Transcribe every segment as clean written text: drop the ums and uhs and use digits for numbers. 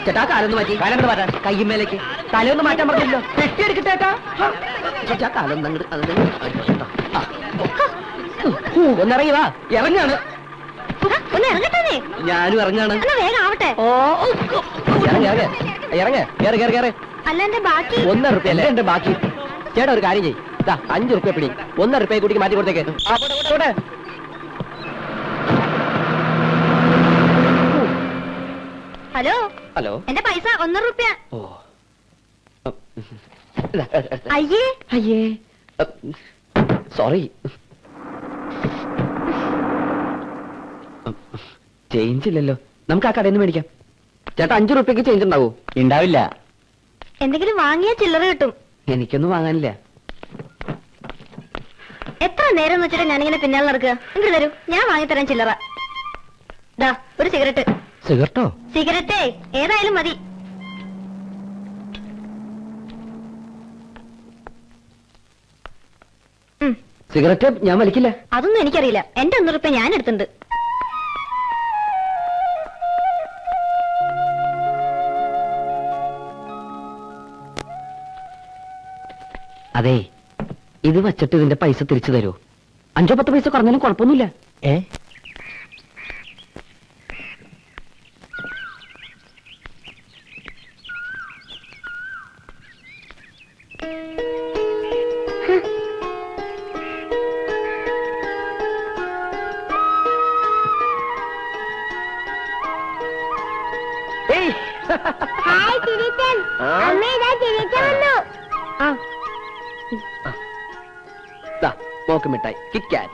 ചേട്ടാ കാലൊന്ന് മാറ്റി. കാലങ്ങോട്ട് മാറ്റാൻ കയ്യുമേലേക്ക് തലയൊന്ന് മാറ്റാൻ പറഞ്ഞല്ലോ. പെട്ടിയെടുക്കട്ടെ ചേട്ടാ. ചേട്ടാ കാലം ഒന്നിറങ്ങി വാ. ഇറങ്ങാണ്. ഞാനും ഇറങ്ങാണ്. ഒന്നര റുപ്യ അല്ലേ എന്റെ ബാക്കി. ചേട്ടാ ഒരു കാര്യം ചെയ്യും. 5 റുപ്യ പിടി. 1 റുപ്യ കൂടി മാറ്റി കൊടുത്തേക്ക്. ഹലോ ഹലോ, എന്റെ പൈസ 1 റുപ്യ. ഓ അയ്യേ അയ്യേ സോറി. ചേഞ്ച് ഇല്ലല്ലോ. നമുക്ക് ആ കടയിൽ നിന്ന് മേടിക്കാം. ചേട്ടാ 5 റുപ്യക്ക് ചേഞ്ച് ഉണ്ടാവോ? ഉണ്ടാവില്ല. എന്തെങ്കിലും വാങ്ങിയാ ചില്ലറ കിട്ടും. എനിക്കൊന്നും വാങ്ങാനില്ല. എത്ര നേരം വെച്ചിട്ട് ഞാനിങ്ങനെ പിന്നാലെ നടക്കുക. ഇങ്ങോട്ട് തരൂ, ഞാൻ വാങ്ങിത്തരാൻ ചില്ലറ. ദാ ഒരു സിഗരറ്റ്. സിഗരറ്റോ? സിഗരറ്റേ ഏതായാലും മതി. സിഗരറ്റ് ഞാൻ വലിക്കില്ല. അതൊന്നും എനിക്കറിയില്ല. എന്റെ 1 റുപ്യ ഞാൻ എടുത്തിട്ടുണ്ട്. അതെ, ഇത് വച്ചിട്ട് ഇതിന്റെ പൈസ തിരിച്ചു തരൂ. 5-10 പൈസ കുറഞ്ഞാലും കുഴപ്പമൊന്നുമില്ല.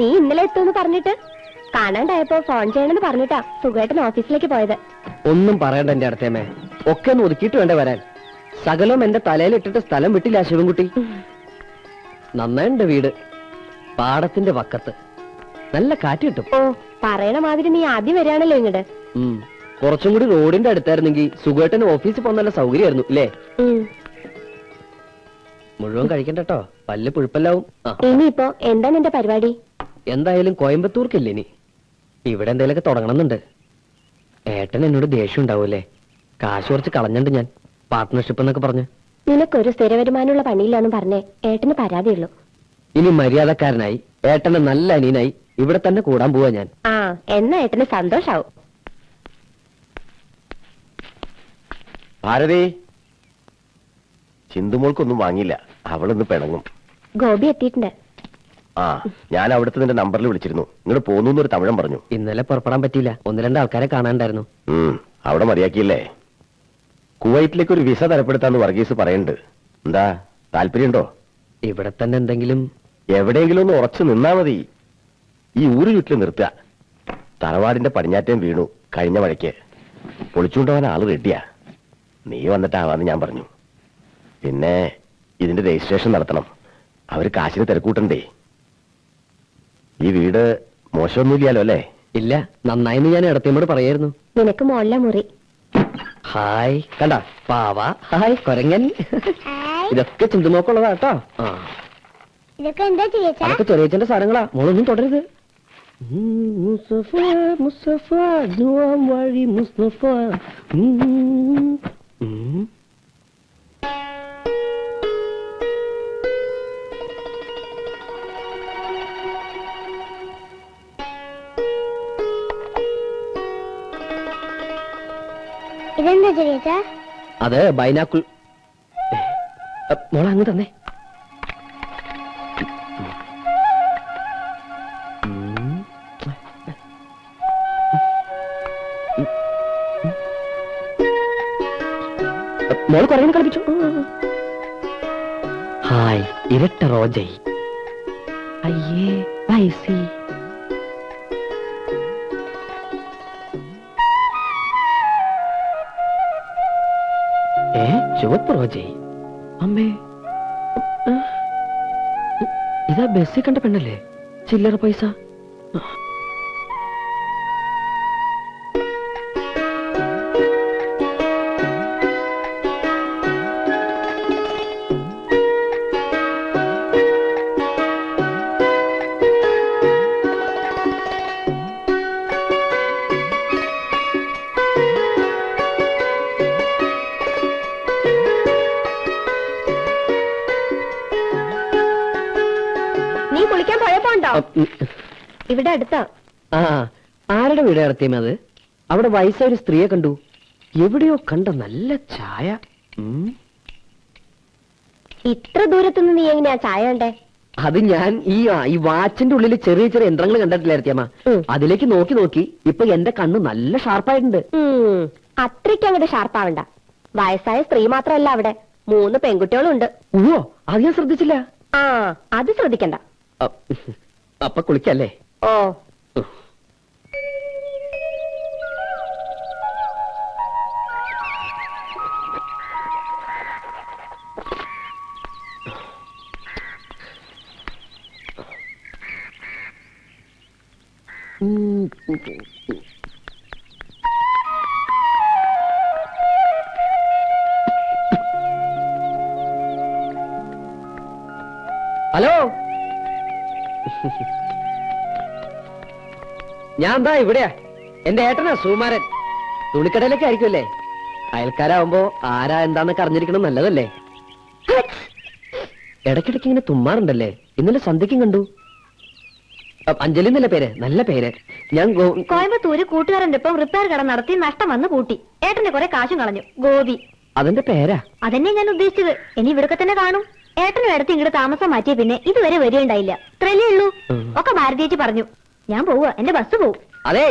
നീ ഇന്നലെ എത്തുമെന്ന് പറഞ്ഞിട്ട് കാണാണ്ടായപ്പോ ഫോൺ ചെയ്യണമെന്ന് പറഞ്ഞിട്ടാ സുഖമായിട്ട് ഓഫീസിലേക്ക് പോയത്. ഒന്നും പറയണ്ട എന്റെ അടുത്തേമേ. ഒക്കെ ഒന്ന് ഒതുക്കിയിട്ട് വേണ്ടേ വരാൻ. സകലവും എന്റെ തലയിലിട്ടിട്ട് സ്ഥലം വിട്ടില്ല ശിവൻകുട്ടി. നന്നായിണ്ട് വീട്. പാടത്തിന്റെ വക്കത്ത് നല്ല കാറ്റ് കിട്ടും. ഓ, പറയണ മാതിരി നീ ആദ്യം വരികയാണല്ലോ ഇങ്ങോട്ട്. കുറച്ചും കൂടി റോഡിന്റെ അടുത്തായിരുന്നെങ്കിൽ സുഖമായിട്ട് ഓഫീസിൽ പോകാൻ നല്ല സൗകര്യമായിരുന്നു ഇല്ലേ? മുഴുവൻ കഴിക്കണ്ടോ, പല്ല് പുഴുപ്പല്ലാവും. ഇനിയിപ്പോ എന്താ നിന്റെ പരിപാടി? എന്തായാലും കോയമ്പത്തൂർക്കില്ലേ ഇനി. ഇവിടെ എന്തെങ്കിലുമൊക്കെ തുടങ്ങണമെന്നുണ്ട്. ഏട്ടൻ എന്നോട് ദേഷ്യം ഉണ്ടാവൂല്ലേ? കാശ് കുറച്ച് കളഞ്ഞിട്ടുണ്ട് ഞാൻ, പാർട്ട്ണർഷിപ്പ് എന്നൊക്കെ പറഞ്ഞു. നിനക്കൊരു സ്ഥിര വരുമാനമുള്ള പണിയില്ലാന്ന് പറഞ്ഞേ ഏട്ടന് പരാതിയുള്ളൂ. ഇനി മര്യാദക്കാരനായി ഏട്ടന്റെ നല്ല അനിയനായി ഇവിടെ തന്നെ കൂടാൻ പോവാ ഞാൻ. ആ, എന്നാ ഏട്ടന് സന്തോഷാവും. ഭാരതി, ചിന്തുമോൾക്കൊന്നും വാങ്ങിയില്ല. അവളൊന്ന് പിണങ്ങും. ഗോപി എത്തിയിട്ടുണ്ട്. ആ, ഞാൻ അവിടുത്തെ നിന്റെ നമ്പറിൽ വിളിച്ചിരുന്നു. ഇങ്ങോട്ട് പോന്നു ഒരു തമിഴൻ പറഞ്ഞു. ഇന്നലെ പുറപ്പെടാൻ പറ്റിയില്ല. 1-2 ആൾക്കാരെ കാണാണ്ടായിരുന്നു. അവിടെ മതിയാക്കിയില്ലേ? കുവൈറ്റിലേക്ക് ഒരു വിസ തരപ്പെടുത്താന്ന് വർഗീസ് പറയുന്നുണ്ട്. എന്താ, താല്പര്യമുണ്ടോ? ഇവിടെ തന്നെ എന്തെങ്കിലും എവിടെയെങ്കിലും ഒന്ന് ഉറച്ചു നിന്നാ മതി. ഈ ഊര് ചുറ്റിൽ നിർത്തുക. തറവാടിന്റെ പടിഞ്ഞാറ്റം വീണു കഴിഞ്ഞ മഴയ്ക്ക്. പൊളിച്ചുകൊണ്ടുപോകാൻ ആള് റെഡിയാ. നീ വന്നിട്ടാവാന്ന് ഞാൻ പറഞ്ഞു. പിന്നെ ഇതിന്റെ രജിസ്ട്രേഷൻ നടത്തണം. അവര് കാശിന് തിരക്കൂട്ടണ്ടേ. ഈ വീട് മോശമൊന്നുമില്ലല്ലോ അല്ലേ? ഇല്ല, നന്നായിന്ന് ഞാൻ ഇടത്തേമോട് പറയായിരുന്നു. നിനക്ക് മോളിലെ മുറി. ഹായ്, കണ്ട പാവ. ഹായ് കൊരങ്ങൻ. ഇതൊക്കെ ചിന്തുമോക്കുള്ളതാ കേട്ടോ. ഇതൊക്കെ എന്താ ചേച്ചാ? അതൊക്കെ ചെറിയച്ഛന്റെ സാധനങ്ങളാ. മോളൊന്നും തുടരുത്. മുസ്തഫ മുസ്തഫ വഴി മുസ്തഫ. ഇതെന്താ ചേച്ചാ? അത് ബൈനാക്കുൾ. മോളെ അങ്ങ് തന്നെ. മോള് കുറേ കളിപ്പിച്ചു. ഹായ്, ഇരട്ട റോജൈ. അയ്യേ പൈസി. ചുവപ്പ് റോജൈ. അമ്മേ, ഇതാ ബസ്സിൽ കണ്ട പെണ്ണല്ലേ? ചില്ലറ പൈസ. കുളിക്കാൻ പോയപ്പോ ഉണ്ടോ? ഇവിടെ അടുത്താ. ആ ആരുടെ വീട് നടത്തിയമേ അത്? അവിടെ വയസ്സായ ഒരു സ്ത്രീയെ കണ്ടു. എവിടെയോ കണ്ട നല്ല ചായ. ഇത്ര ദൂരത്തുനിന്ന് നീ എങ്ങനെയാ ചായ ഉണ്ടേ? അത് ഞാൻ ഈ വാച്ചിന്റെ ഉള്ളിൽ ചെറിയ ചെറിയ യന്ത്രങ്ങൾ കണ്ടിട്ടില്ല അടുത്തിയമ്മ. അതിലേക്ക് നോക്കി നോക്കി ഇപ്പൊ എന്റെ കണ്ണ് നല്ല ഷാർപ്പായിട്ടുണ്ട്. അത്രയ്ക്ക് അങ്ങോട്ട് ഷാർപ്പാവണ്ട. വയസ്സായ സ്ത്രീ മാത്രമല്ല, അവിടെ 3 പെൺകുട്ടികളും ഉണ്ട്. ഓ അത് ഞാൻ ശ്രദ്ധിച്ചില്ല. ആ അത് ശ്രദ്ധിക്കണ്ട. അപ്പൊ കുളിക്കല്ലേ? ഓ ഹലോ, ഞാൻ എന്താ ഇവിടെയാ. എന്റെ ഏട്ടനാ സുകുമാരൻ. തുണിക്കടയിലൊക്കെ ആയിരിക്കുമല്ലേ? അയൽക്കാരാവുമ്പോ ആരാ എന്താന്നൊക്കെ അറിഞ്ഞിരിക്കണം, നല്ലതല്ലേ? ഇടയ്ക്കിടയ്ക്ക് ഇങ്ങനെ തുമ്മാറുണ്ടല്ലേ? ഇന്നലെ സന്ധ്യക്കും കണ്ടു. അഞ്ജലി എന്നല്ല പേര്, നല്ല പേര്. ഞാൻ കോയമ്പത്തൂര് കൂട്ടുകാരന്റെ ഒപ്പം റിപ്പയർ കട നടത്തി നഷ്ടം വന്ന് കൂട്ടി. ഏട്ടന്റെ കുറെ കാശും കളഞ്ഞു. ഗോപി അതിന്റെ പേരാ? അതന്നെ ഞാൻ ഉദ്ദേശിച്ചത്. ഇനി ഇവിടൊക്കെ തന്നെ കാണും. ഏട്ടനും എടുത്ത് ഇങ്ങോട്ട് താമസം മാറ്റിയ പിന്നെ ഇതുവരെ വരികയുണ്ടായില്ല. ഇത്രയല്ലേ ഉള്ളൂ. ഒക്കെ ഭാരതീയച്ചി പറഞ്ഞു. ഞാൻ പോവുക, എന്റെ ബസ് പോവും. അതെ,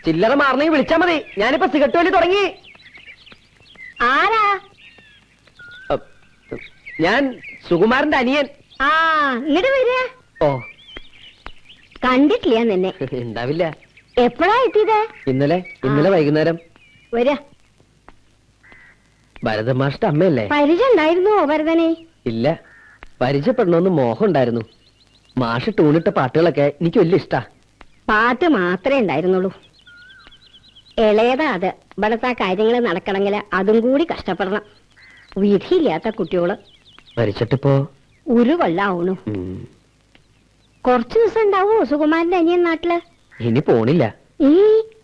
ചില്ലറ മാറണമെങ്കിൽ വിളിച്ചാ മതി. ഞാനിപ്പോ സിഗരറ്റ് വലി തുടങ്ങി. ആരാ? ഞാൻ സുകുമാരന്റെ അനിയൻ. ആ ഇങ്ങോട്ട് വരിക. ഓ കണ്ടിട്ടില്ല നിന്നെ. ഉണ്ടാവില്ല. എപ്പോഴാ എത്തിയത്? ഇന്നലെ വൈകുന്നേരം. വരാ. ഭരതമാഷ്ട അമ്മയല്ലേ? പരിചയം ഉണ്ടായിരുന്നോ ഭരതനെ? ഇല്ല, പരിചയപ്പെടണമെന്ന് മോഹം ഉണ്ടായിരുന്നു. മാഷ് ടൂണിട്ട പാട്ടുകളൊക്കെ എനിക്ക് വലിയ ഇഷ്ടാ. പാട്ട് മാത്രമേ ഉണ്ടായിരുന്നുള്ളൂ. ഇളയതാ അത്. ഇവിടത്തെ കാര്യങ്ങൾ നടക്കണമെങ്കിൽ അതും കൂടി കഷ്ടപ്പെടണം. വിധിയില്ലാത്ത കുട്ടികള് മരിച്ചിട്ടിപ്പോ ഒരു കൊല്ലാവണു. കുറച്ചു ദിവസം ഉണ്ടാവോ സുകുമാരന്റെ അനിയൻ നാട്ടില്? ഇനി പോണില്ല.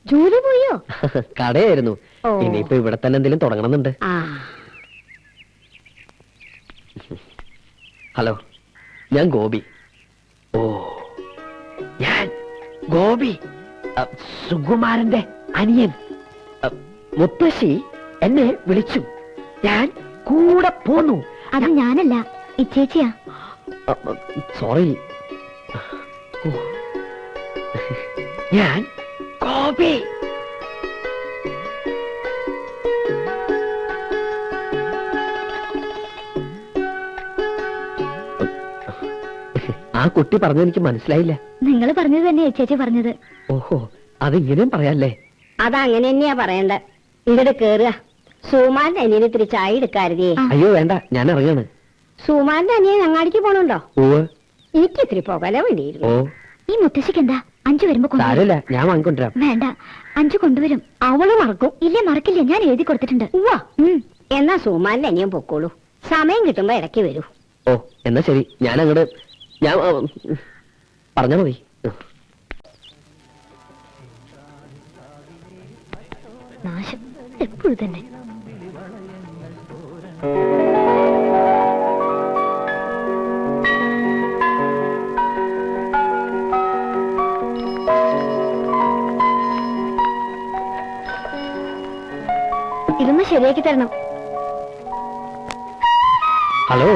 ജോലി പോയോ? കടയായിരുന്നു. ഇനിയിപ്പോ ഇവിടെ തന്നെ എന്തെങ്കിലും തുടങ്ങണമെന്നുണ്ട്. ഹലോ, ഞാൻ ഗോപി. ഓ ഞാൻ ഗോപി, സുകുമാരന്റെ അനിയൻ. മുത്തശ്ശി എന്നെ വിളിച്ചു, ഞാൻ കൂടെ പോന്നു. അത് ഞാനല്ല, ഇച്ചേച്ചിയാ. സോറി. ഞാൻ ഗോപി. ആ കുട്ടി പറഞ്ഞത് എനിക്ക് മനസ്സിലായില്ല. നിങ്ങൾ പറഞ്ഞത് തന്നെ ചേച്ചി പറഞ്ഞത്. ഓഹോ, അതിങ്ങനെയും പറയാല്ലേ? അതങ്ങനെ തന്നെയാ പറയണ്ട. ഇങ്ങോട്ട് കേറുക. സുമാന്റെ അനിയന് ഇത്തിരി ചായ എടുക്കാരുതേ. അയ്യോ വേണ്ട, ഞാൻ ഇറങ്ങാണ്. സുമാന്റെ അനിയൻ അങ്ങാടിക്ക് പോണുണ്ടോ? എനിക്ക് ഇത്തിരി പോകല ഓ, വേണ്ടിയിരുന്നു. ഈ മുത്തശ്ശിക്ക് എന്താ? 5 വരുമ്പോ സാരമില്ല, ഞാൻ വാങ്ങിക്കൊണ്ടിരാം. വേണ്ട, 5 കൊണ്ടുവരും. അവള് മറക്കും. ഇല്ലേ, മറക്കില്ല. ഞാൻ എഴുതി കൊടുത്തിട്ടുണ്ട്. എന്നാ സുമാന്റെ അനിയൻ പൊക്കോളൂ. സമയം കിട്ടുമ്പോ ഇടയ്ക്ക് വരൂ. ഓ എന്നാ ശരി, ഞാൻ അങ്ങോട്ട് പറഞ്ഞാ മതി. നാശം എപ്പോഴും തന്നെ. ഇതൊന്ന് ശരിയാക്കി തരണം. ഹലോ,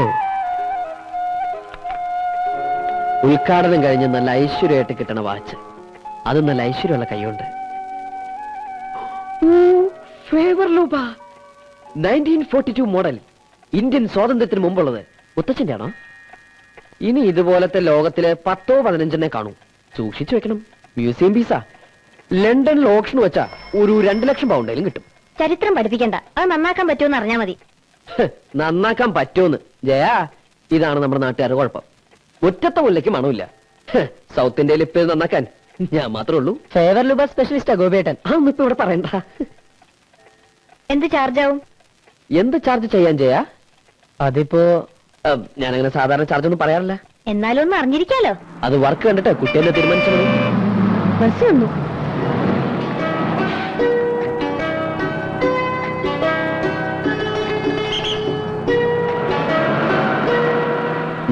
ഉദ്ഘാടനം കഴിഞ്ഞ് നല്ല ഐശ്വര്യമായിട്ട് കിട്ടണ വാച്ച്. അത് നല്ല ഐശ്വര്യമുള്ള കൈയുണ്ട്. 1942 മോഡൽ, ഇന്ത്യൻ സ്വാതന്ത്ര്യത്തിന് മുമ്പുള്ളത്. മുത്തച്ഛന്റെ ആണോ? ഇനി ഇതുപോലത്തെ ലോകത്തില് 10-15 കാണൂ. സൂക്ഷിച്ചു വെക്കണം. മ്യൂസിയം പീസാ. ലണ്ടനിൽ ഓപ്ഷൻ വെച്ചാ ഒരു 2 ലക്ഷം പൗണ്ടെങ്കിലും കിട്ടും. ചരിത്രം പഠിപ്പിക്കണ്ട, അത് നന്നാക്കാൻ പറ്റുമെന്ന് അറിഞ്ഞാ മതി. നന്നാക്കാൻ പറ്റുമെന്ന് ജയാ, ഇതാണ് നമ്മുടെ നാട്ടുകാരുടെ കുഴപ്പം. മുറ്റത്തെ മുല്ലയ്ക്ക് മണമില്ല. സൗത്ത് ഇന്ത്യയിൽ ഇപ്പൊ നന്നാക്കാൻ ഞാൻ മാത്രമേ ഉള്ളൂ. ഫേവർ ലുബ സ്പെഷ്യലിസ്റ്റാ ഗോപേട്ടൻ. അതൊന്നും ഇപ്പൊ ഇവിടെ പറയണ്ട. എന്ത് ചാർജ് ആവും? എന്ത് ചാർജ് ചെയ്യാൻ ചെയ്യാ? അതിപ്പോ ഞാനങ്ങനെ സാധാരണ ചാർജ് ഒന്നും പറയാറില്ല. എന്നാലും ഒന്ന് അറിഞ്ഞിരിക്കാലോ. അത് വർക്ക് കണ്ടിട്ട് കുട്ടിയെന്നെ തീരുമാനിച്ചത്. ബസ് വന്നു.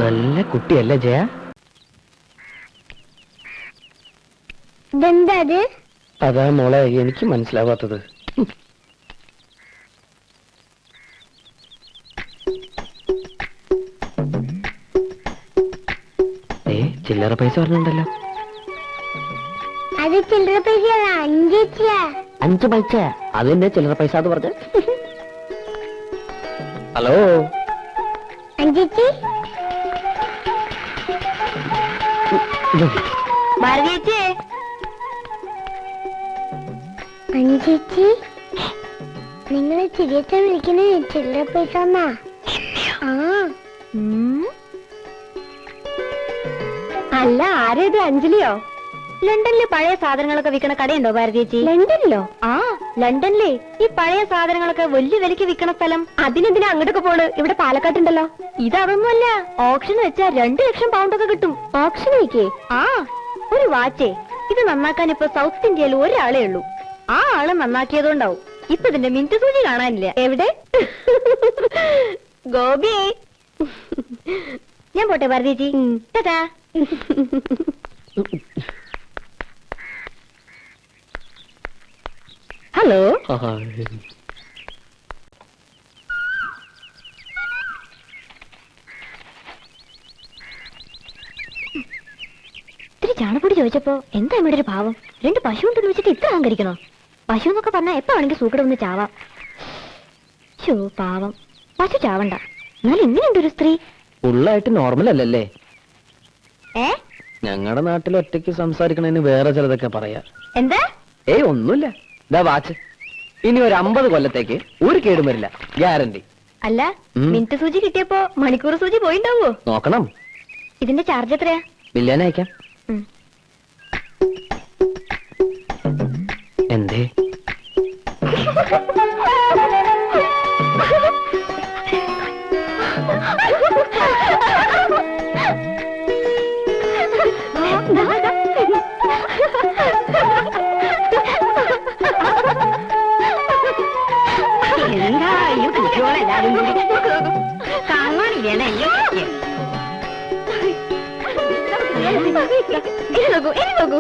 നല്ല കുട്ടിയല്ലേ ജയ? ഇതെന്താ അത്? അതാ മോളെ എനിക്ക് മനസ്സിലാവാത്തത്. ചില്ലറ പൈസ പറഞ്ഞുണ്ടല്ലോ. അത് ചില്ലറ പൈസ 5 പൈസ. അത് തന്നെ ചില്ലറ പൈസ എന്ന് പറഞ്ഞ. ഹലോ അഞ്ചേച്ചി. ഭാരതിയേച്ചി. അഞ്ചേച്ചി, നിങ്ങൾ ചിരിയത്തെ വിളിക്കുന്നത് ചില്ലറ പൈസ എന്നാ? അല്ല, ആരേത്? അഞ്ജലിയോ? ലണ്ടനിലെ പഴയ സാധനങ്ങളൊക്കെ വിൽക്കണ കടയുണ്ടോ ഭാരതിയേച്ചി? ലണ്ടനിലോ? ആ, ലണ്ടനിലെ ഈ പഴയ സാധനങ്ങളൊക്കെ വലിയ വിലക്ക് വിൽക്കണ സ്ഥലം. അതിനെന്തിനാ അങ്ങോട്ടൊക്കെ പോണ്? ഇവിടെ പാലക്കാട്ടുണ്ടല്ലോ. ഇതൊന്നുമല്ല, ഓപ്ഷൻ വെച്ചാ 2 ലക്ഷം പൗണ്ടൊക്കെ കിട്ടും. ഓപ്ഷൻ വയ്ക്കേ? ആ, ഒരു വാച്ചേ. ഇത് നന്നാക്കാൻ ഇപ്പൊ സൗത്ത് ഇന്ത്യയിൽ ഒരാളേ ഉള്ളൂ. ആ ആള് നന്നാക്കിയതുകൊണ്ടാവും ഇപ്പൊ ഇതിന്റെ മിനിറ്റ് സൂചി കാണാനില്ല. എവിടെ? ഗോപി, ഞാൻ പോട്ടെ ഭാരതിയേച്ചി. ടാറ്റാ. ഹലോ. ഇത്തിരി ചാണപ്പൊടി ചോദിച്ചപ്പോ എന്താ ഇവിടെ ഒരു ഭാവം? 2 പശു ഉണ്ടെന്ന് വെച്ചിട്ട് ഇത്ര അഹങ്കരിക്കണോ? പശു എന്നൊക്കെ പറഞ്ഞാൽ എപ്പോ വേണമെങ്കിൽ സൂക്കട ഒന്ന് ചാവാം. ശോ, പാവം. പശു ചാവണ്ട. എന്നാലും ഇങ്ങനെയുണ്ട് ഒരു സ്ത്രീ. ഫുള്ളായിട്ട് നോർമൽ അല്ലല്ലേ? ഞങ്ങളുടെ നാട്ടിൽ ഒറ്റയ്ക്ക് സംസാരിക്കണതിന് വേറെ ചിലതൊക്കെ പറയാ. എന്താ? ഒന്നുമില്ല. ഇതാ വാച്ച്. ഇനി ഒരു 50 കൊല്ലത്തേക്ക് ഒരു കേടും വരില്ല, ഗ്യാരണ്ടി. അല്ല, മിനിറ്റ് സൂചി കിട്ടിയപ്പോ മണിക്കൂർ സൂചി പോയിണ്ടാവോ? നോക്കണം. ഇതിന്റെ ചാർജ് എത്രയാ? ബില്ലേനെ അയക്കാം. എന്തേ? എന്താ ഈ കുട്ടികളെല്ലാരും കൂടി കാണാനില്ലേ? നോക്കൂ.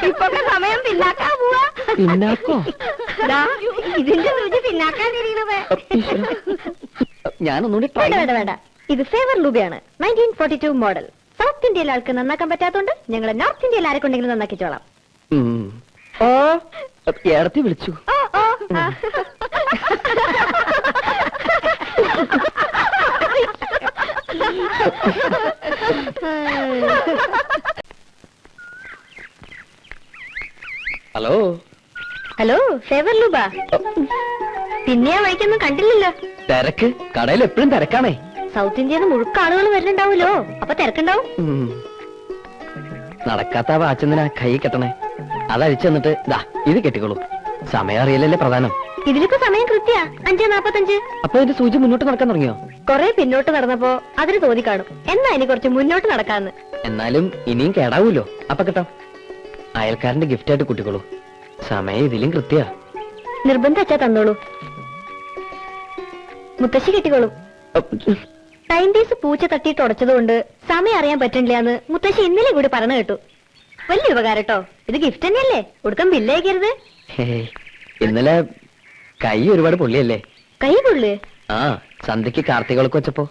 ഇപ്പൊക്കെ സമയം പിന്നാക്കാൻ പോവാ. പിന്നാക്കോ? ഇതിന്റെ സൂചി പിന്നാക്കാൻ തിരിയണത്. ഞാനൊന്നുകൂടി വേണ്ട. ഇത് ഫേവർ ലൂബിയാണ്. 1942 മോഡൽ. സൗത്ത് ഇന്ത്യയിലെ ആൾക്ക് നന്നാക്കാൻ പറ്റാത്തോണ്ട് ഞങ്ങൾ നോർത്ത് ഇന്ത്യയിൽ ആരെക്കൊണ്ടെങ്കിലും നന്നാക്കിച്ചോളാം. ഓ, ഏടത്തി വിളിച്ചു. Hello, favour Leuba. പിന്നെ ആ വഴിക്കൊന്നും കണ്ടില്ലല്ലോ. തിരക്ക് കടയിൽ എപ്പോഴും തിരക്കാണേ. സൗത്ത് ഇന്ത്യയിൽ നിന്ന് മുഴുക്ക ആളുകൾ വരുന്നുണ്ടാവൂലോ, അപ്പൊ തിരക്കുണ്ടാവും. നടക്കാത്ത വാച്ചെന്തിനാ കൈ കെട്ടണേ? അതഴിച്ചു തന്നിട്ട് ദാ ഇത് കെട്ടിക്കോളൂ. സമയം അറിയില്ലല്ലേ പ്രധാനം. ഇതിലിപ്പോ സമയം കൃത്യ 5:45. അപ്പൊ ഇതിന്റെ സൂചി മുന്നോട്ട് നടക്കാൻ തുടങ്ങിയോ? കൊറേ പിന്നോട്ട് നടന്നപ്പോ അതിന് തോന്നി കാണും എന്നാ ഇനി കുറച്ച് മുന്നോട്ട് നടക്കാന്ന്. എന്നാലും ഇനിയും കേടാവൂലോ. അപ്പൊ കേട്ടോ, അയൽക്കാരന്റെ ഗിഫ്റ്റ് ആയിട്ട് കുട്ടിക്കോളൂ. സമയം ഇതിലും കൃത്യ. നിർബന്ധം വെച്ചാ തന്നോളൂ. മുത്തശ്ശി കെട്ടിക്കോളും. ടൈം പീസ് പൂച്ച തട്ടിയിട്ട് ഉടച്ചതുകൊണ്ട് സമയം അറിയാൻ പറ്റണില്ലാന്ന് മുത്തശ്ശി ഇന്നലെ കൂടി പറഞ്ഞു കേട്ടു. വലിയ ഉപകാരം കേട്ടോ. ഇത് ഗിഫ്റ്റ് തന്നെയല്ലേ, കൊടുക്കാൻ ബില്ലേക്കരുത്. ഇന്നലെ കൈ ഒരുപാട് പൊള്ളിയല്ലേ? കൈ പൊള്ളു? ആ, സന്ധ്യക്ക് കാർത്തികളൊക്കെ വെച്ചപ്പോ.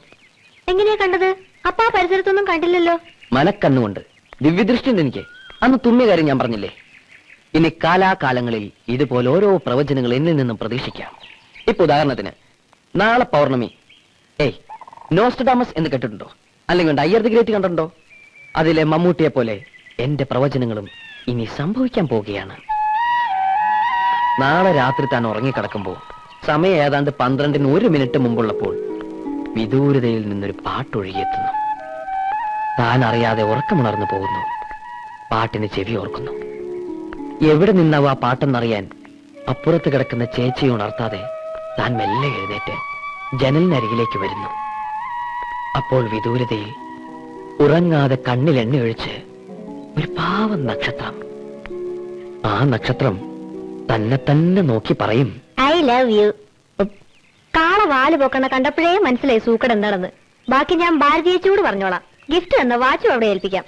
എങ്ങനെയാ കണ്ടത്? അപ്പൊ ആ പരിസരത്തൊന്നും കണ്ടില്ലല്ലോ. മനക്കണ്ണുകൊണ്ട് ദിവ്യദൃഷ്ടി ഉണ്ട് എനിക്ക്. അന്ന് തുമ്മിയ കാര്യം ഞാൻ പറഞ്ഞില്ലേ? ഇനി കാലാകാലങ്ങളിൽ ഇതുപോലെ ഓരോ പ്രവചനങ്ങൾ എന്നിൽ നിന്നും പ്രതീക്ഷിക്കാം. ഇപ്പൊ ഉദാഹരണത്തിന്, നാളെ പൗർണമി. നോസ്ട്രഡാമസ് എന്ന് കേട്ടിട്ടുണ്ടോ? അല്ലെങ്കിൽ അയ്യർ ദി ഗ്രേറ്റ് കണ്ടിട്ടുണ്ടോ? അതിലെ മമ്മൂട്ടിയെ പോലെ എന്റെ പ്രവചനങ്ങളും ഇനി സംഭവിക്കാൻ പോവുകയാണ്. നാളെ രാത്രി താൻ ഉറങ്ങിക്കിടക്കുമ്പോ സമയം ഏതാണ്ട് 12-ന് 1 മിനിറ്റ് മുമ്പുള്ളപ്പോൾ വിദൂരതയിൽ നിന്നൊരു പാട്ടൊഴുകിയെത്തുന്നു. താൻ അറിയാതെ ഉറക്കമുണർന്നു പോകുന്നു. പാട്ടിന് ചെവി ഓർക്കുന്നു. എവിടെ നിന്നാവും ആ പാട്ടെന്നറിയാൻ അപ്പുറത്ത് കിടക്കുന്ന ചേച്ചിയെ ഉണർത്താതെ താൻ മെല്ലെ എഴുന്നേറ്റ് ജനലിനരികിലേക്ക് വരുന്നു. അപ്പോൾ വിദൂരതയിൽ ഉറങ്ങാതെ കണ്ണിൽ എണ്ണ ഒഴിച്ച് ഒരു പാവം നക്ഷത്രം. ആ നക്ഷത്രം തന്നെ തന്നെ നോക്കി പറയും, ഐ ലവ് യു. കാള വാല് പൊക്കണ കണ്ടപ്പോഴേ മനസ്സിലായി സൂക്കട് എന്താണെന്ന്. ബാക്കി ഞാൻ ഭാരതീയച്ചോട് പറഞ്ഞോളാം. ഗിഫ്റ്റ് എന്ന വാച്ചും അവിടെ ഏൽപ്പിക്കാം.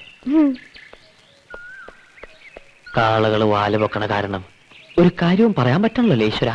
കാളകള് വാല് പൊക്കണ കാരണം ഒരു കാര്യവും പറയാൻ പറ്റണല്ലോ ഈശ്വര.